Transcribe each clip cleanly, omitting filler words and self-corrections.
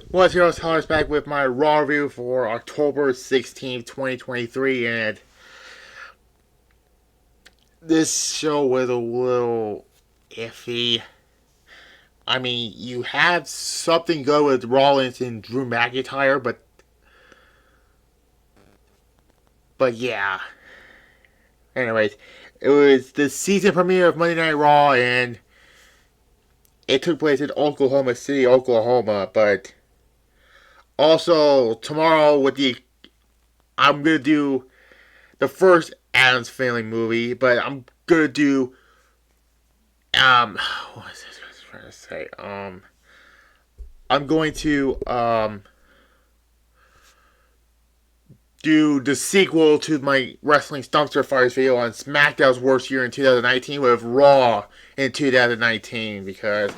What's your Thomas back with my Raw review for October 16th, 2023, and this show was a little iffy. I mean, you had something good with Rollins and Drew McIntyre, but yeah. Anyways, it was the season premiere of Monday Night Raw, and it took place in Oklahoma City, Oklahoma. But also tomorrow, I'm gonna do the first Adams Family movie, but I'm gonna do what was I trying to say? I'm going to do the sequel to my Wrestling Stumpster Fires video on SmackDown's worst year in 2019 with Raw in 2019, because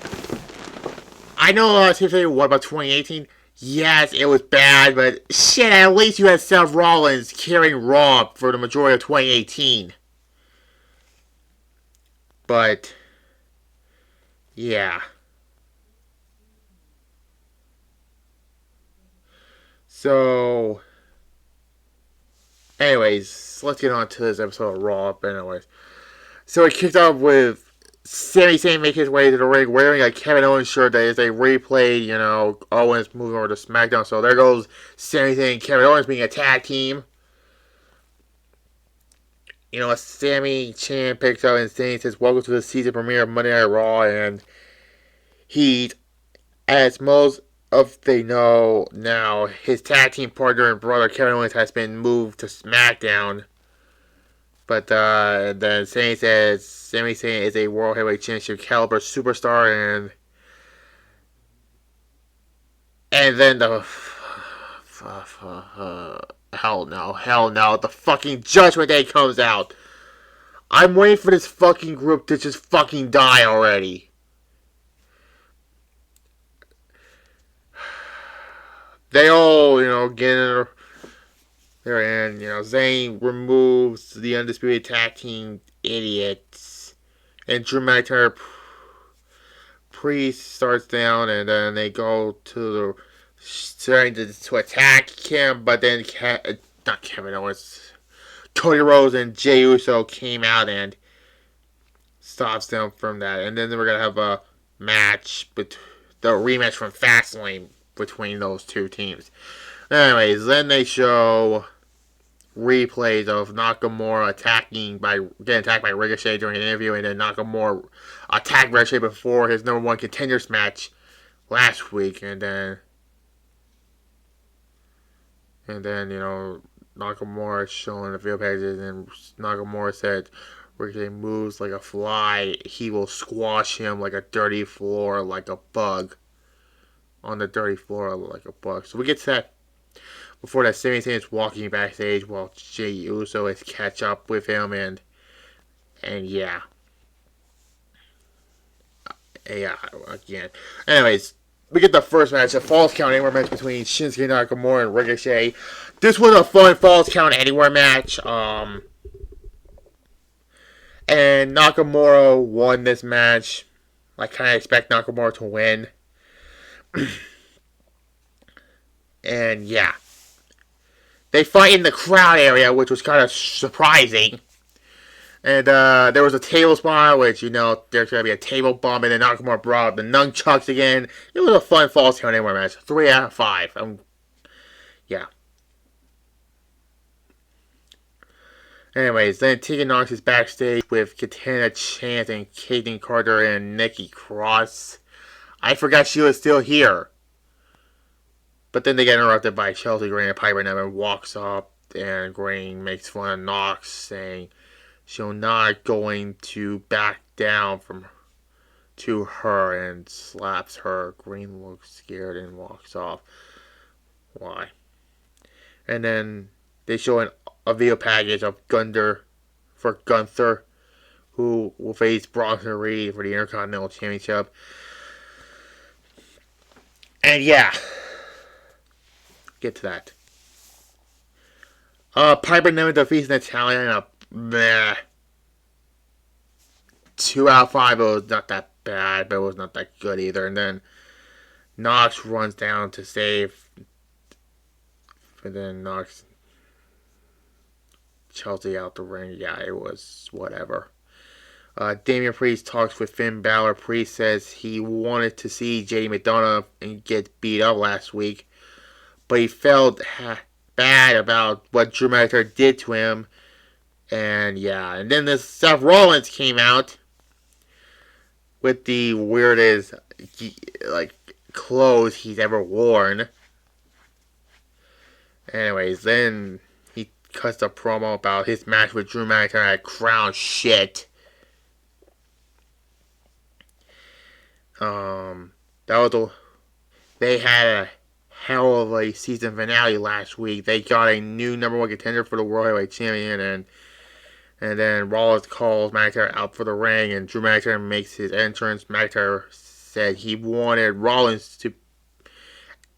I know a lot of people say, what about 2018? Yes, it was bad, but shit, at least you had Seth Rollins carrying Raw for the majority of 2018. But yeah. So anyways, let's get on to this episode of Raw. But anyways, so it kicked off with Sami Zayn making his way to the ring wearing a Kevin Owens shirt that is a replay, Owens moving over to SmackDown. So there goes Sami Zayn and Kevin Owens being a tag team. Sami Chan picks up and Zayn says, "Welcome to the season premiere of Monday Night Raw," and he, as most of they know now, his tag team partner and brother Kevin Owens has been moved to SmackDown. But then Sami says Sami Zayn is a World Heavyweight Championship caliber superstar, and then hell no, the fucking Judgement Day comes out. I'm waiting for this fucking group to just fucking die already. They all, get in there, and Zayn removes the Undisputed Tag Team idiots, and Drew McIntyre Priest starts down, and then they go to the starting to attack him, but then not Kevin Owens, Cody Rhodes and Jey Uso came out and stops them from that, and then we're gonna have a match, the rematch from Fastlane between those two teams. Anyways, then they show replays of Nakamura getting attacked by Ricochet during an interview, and then Nakamura attacked Ricochet before his number one contenders match last week, and then Nakamura showing the video packages, and Nakamura said Ricochet moves like a fly, he will squash him like a dirty floor, like a bug. On the dirty floor like a bug. So we get to that. Before that, Sami Zayn is walking backstage while Jey Uso is catch up with him, and yeah. Again. Anyways, we get the first match, a Falls Count Anywhere match between Shinsuke Nakamura and Ricochet. This was a fun Falls Count Anywhere match. And Nakamura won this match. I kind of expect Nakamura to win. And yeah. They fight in the crowd area, which was kind of surprising. And there was a table spot, which, there's going to be a table bump, and then Nakamura brought up the nunchucks again. It was a fun Falls Count Anywhere match. 3 out of 5. Yeah. Anyways, then Tegan Nox is backstage with Katana Chance and Kaden Carter and Nikki Cross. I forgot she was still here. But then they get interrupted by Chelsea Green, and Piper Niven walks up, and Green makes fun of Nox, saying she'll not going to back down to her, and slaps her. Green looks scared and walks off. Why? And then they show a video package of Gunther, who will face Bronson Reed for the Intercontinental Championship. And yeah. Get to that. Piper Niven defeats Natalia in a meh. 2 out of 5. It was not that bad, but it was not that good either. And then Knox runs down to save, and then knocks Chelsea out the ring. Yeah, it was whatever. Damian Priest talks with Finn Balor. Priest says he wanted to see Jay McDonough and get beat up last week, but he felt bad about what Drew McIntyre did to him. And yeah, and then this Seth Rollins came out with the weirdest clothes he's ever worn. Anyways, then he cuts a promo about his match with Drew McIntyre at Crown Shit. They had a hell of a season finale last week. They got a new number one contender for the World Heavyweight Champion, and then Rollins calls McIntyre out for the ring, and Drew McIntyre makes his entrance. McIntyre said he wanted Rollins to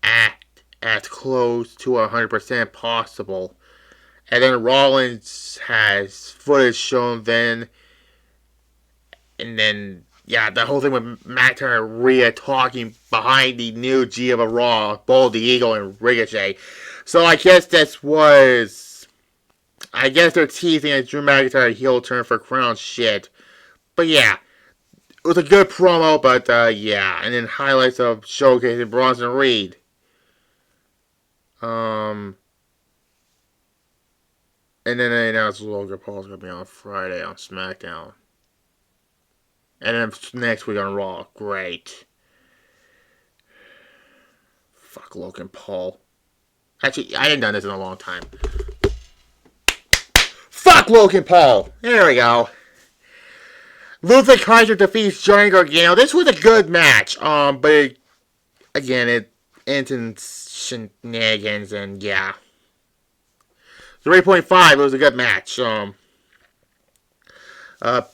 act as close to 100% possible. And then Rollins has footage shown then, and then, yeah, the whole thing with McIntyre and Rhea talking behind the new GM of Raw, Bold the Eagle and Ricochet. So I guess I guess they're teasing a Drew McIntyre heel turn for Crown Shit. But yeah, it was a good promo, but yeah. And then highlights of showcasing Bronson Reed. And then they announced Logan Paul's going to be on Friday on SmackDown. And then next week on Raw. Great. Fuck Logan Paul. Actually, I ain't done this in a long time. Fuck Logan Paul! There we go. Luther Kaiser defeats Johnny Gargano. This was a good match. But it ends in shenanigans, and yeah. 3.5, it was a good match.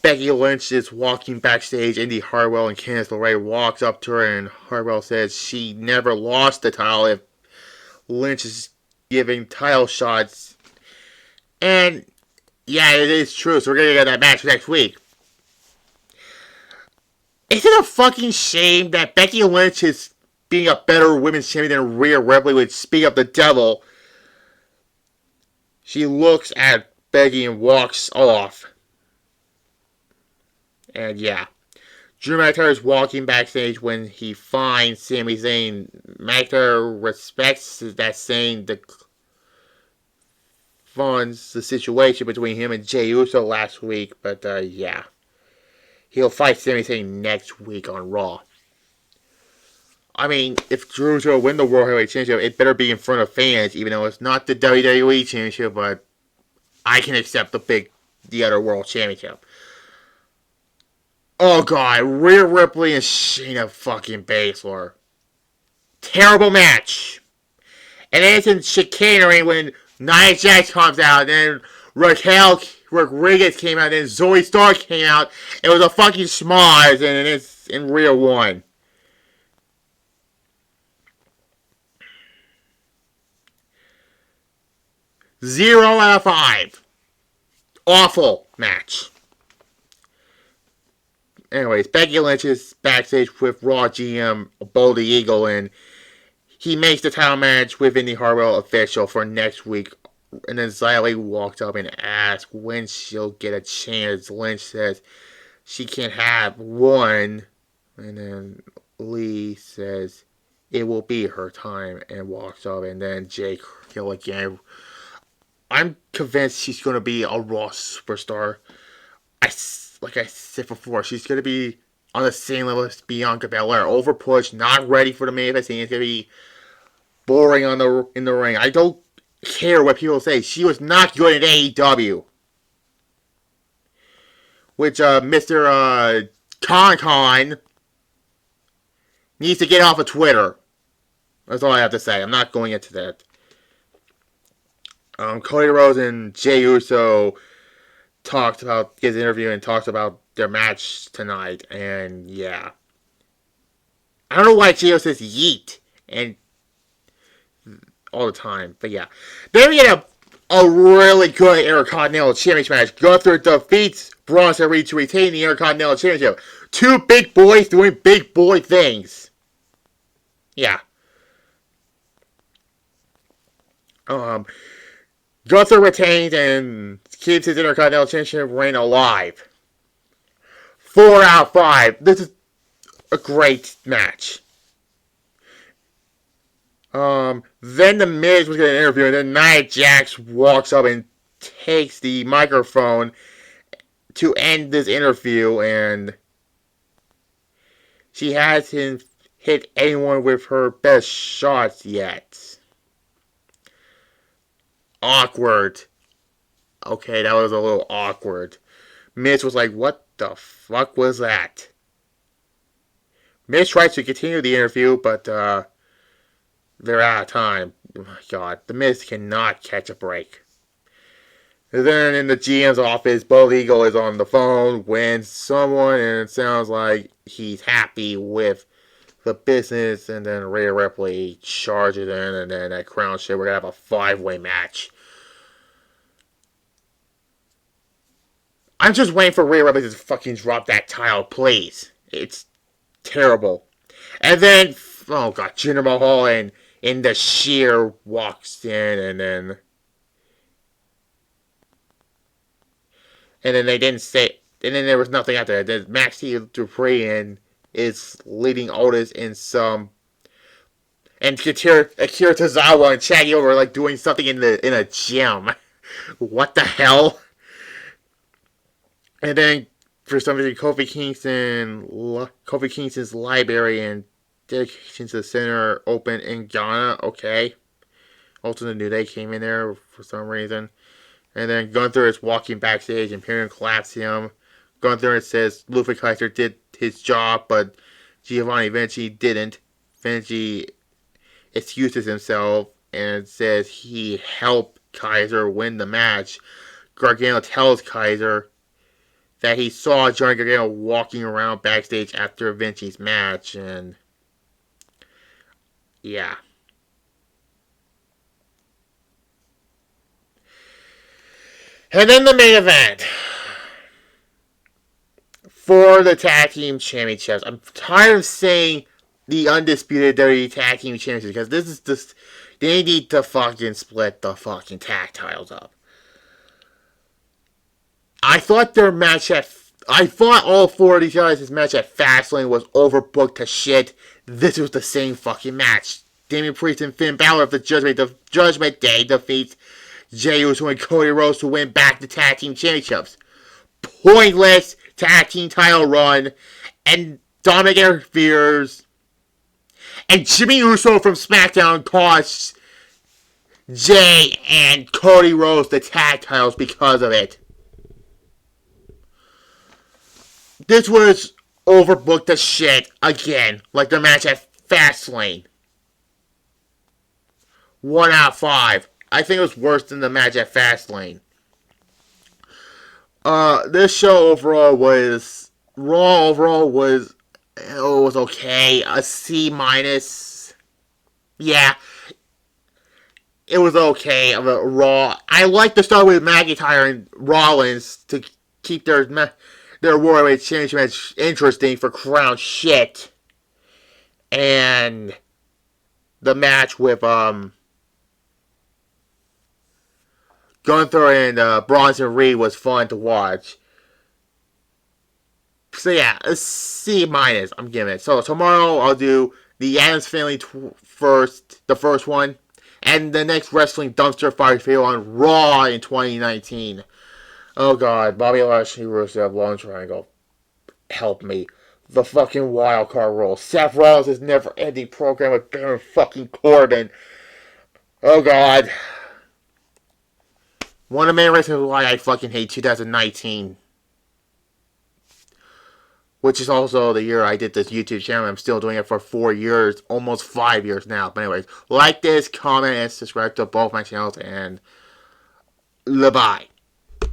Becky Lynch is walking backstage. Indy Hartwell and Candice LeRae walks up to her, and Hartwell says she never lost the title if Lynch is giving title shots. And yeah, it is true, so we're going to get that match next week. Is it a fucking shame that Becky Lynch is being a better women's champion than Rhea Ripley would speak of the devil? She looks at Becky and walks off. And yeah. Drew McIntyre is walking backstage when he finds Sami Zayn. McIntyre respects that saying funds the situation between him and Jey Uso last week. But yeah. He'll fight Sami Zayn next week on Raw. I mean, if Drew's going to win the World Heavyweight Championship, it better be in front of fans, even though it's not the WWE Championship, but I can accept the other World Championship. Oh god, Rhea Ripley and Shayna fucking Baszler. Terrible match. And then it's in chicanery when Nia Jax comes out, and then Raquel Rodriguez came out, and then Zoe Stark came out. It was a fucking schmoz, and it's in Rhea won. Zero out of 5. Awful match. Anyways, Becky Lynch is backstage with Raw GM Bold the Eagle, and he makes the title match with Indy Hartwell official for next week. And then Xia Li walks up and asks when she'll get a chance. Lynch says she can't have one. And then Lee says it will be her time and walks up. And then Jake Hill again. I'm convinced she's going to be a Raw superstar. Like I said before, she's going to be on the same level as Bianca Belair. Overpushed, not ready for the main event scene. It's going to be boring in the ring. I don't care what people say. She was not good at AEW. Which Mr. Con needs to get off of Twitter. That's all I have to say. I'm not going into that. Cody Rhodes and Jey Uso talked about his interview and talked about their match tonight, and yeah. I don't know why Jey Uso says yeet and all the time, but yeah. Then we get a really good Intercontinental Championship match. Gunther defeats Bronson Reed to retain the Intercontinental Championship. Two big boys doing big boy things. Yeah. Gunther retains and keeps his Intercontinental Championship reign alive. 4 out of 5. This is a great match. Then the Miz was getting an interview, and then Nia Jax walks up and takes the microphone to end this interview, and she hasn't hit anyone with her best shots yet. Awkward. Okay, that was a little awkward. Miz was like, what the fuck was that? Miz tries to continue the interview, but they're out of time. Oh my god, the Miz cannot catch a break. And then in the GM's office, Bo Eagle is on the phone with someone, and it sounds like he's happy with the business. And then Rhea Ripley charges in, and then at Crown shit, we're gonna have a 5-way match. I'm just waiting for Rhea Ripley to fucking drop that title, please. It's terrible. And then, oh god, Jinder Mahal and in the sheer walks in, and then they didn't say, and then there was nothing after that. Then Max Dupree and is leading Otis in some, and Akira Tozawa and Shaggy over like doing something in a gym. What the hell? And then for some reason, Kofi Kingston's library and dedication to the center open in Ghana. Okay. Also, the New Day came in there for some reason. And then Gunther is walking backstage, and Imperium collapses him. Gunther says Ludwig Kaiser did his job, but Giovanni Vinci didn't. Vinci excuses himself and says he helped Kaiser win the match. Gargano tells Kaiser that he saw Johnny Gargano walking around backstage after Vinci's match, and yeah. And then the main event for the Tag Team Championships. I'm tired of saying the undisputed WWE Tag Team Championships because this is just, they need to fucking split the fucking tag titles up. I thought all 4 of these guys' match at Fastlane was overbooked to shit. This was the same fucking match. Damian Priest and Finn Balor of the Judgment Day defeats Jey Uso and Cody Rhodes to win back the Tag Team Championships. Pointless Tag Team title run, and Dominic interferes, and Jimmy Uso from SmackDown costs Jey and Cody Rhodes the tag titles because of it. This was overbooked as shit again, like their match at Fastlane. 1 out of 5. I think it was worse than the match at Fastlane. This show overall was Raw. Overall was okay. A C minus. Yeah, it was okay. Raw. I like to start with McIntyre and Rollins to keep their World Championship match interesting for Crown shit, and the match with Gunther and Bronson Reed was fun to watch. So yeah, a C minus. I'm giving it. So tomorrow I'll do the Addams Family first, the first one, and the next Wrestling Dumpster Fire video on Raw in 2019. Oh god, Bobby Lashley, Rusev, Long Triangle. Help me. The fucking wild card rule. Seth Rollins' never-ending program with Baron fucking Corbin. Oh god. One of the main reasons why I fucking hate 2019. Which is also the year I did this YouTube channel. I'm still doing it for 4 years, almost 5 years now. But anyways, like this, comment, and subscribe to both my channels, and goodbye.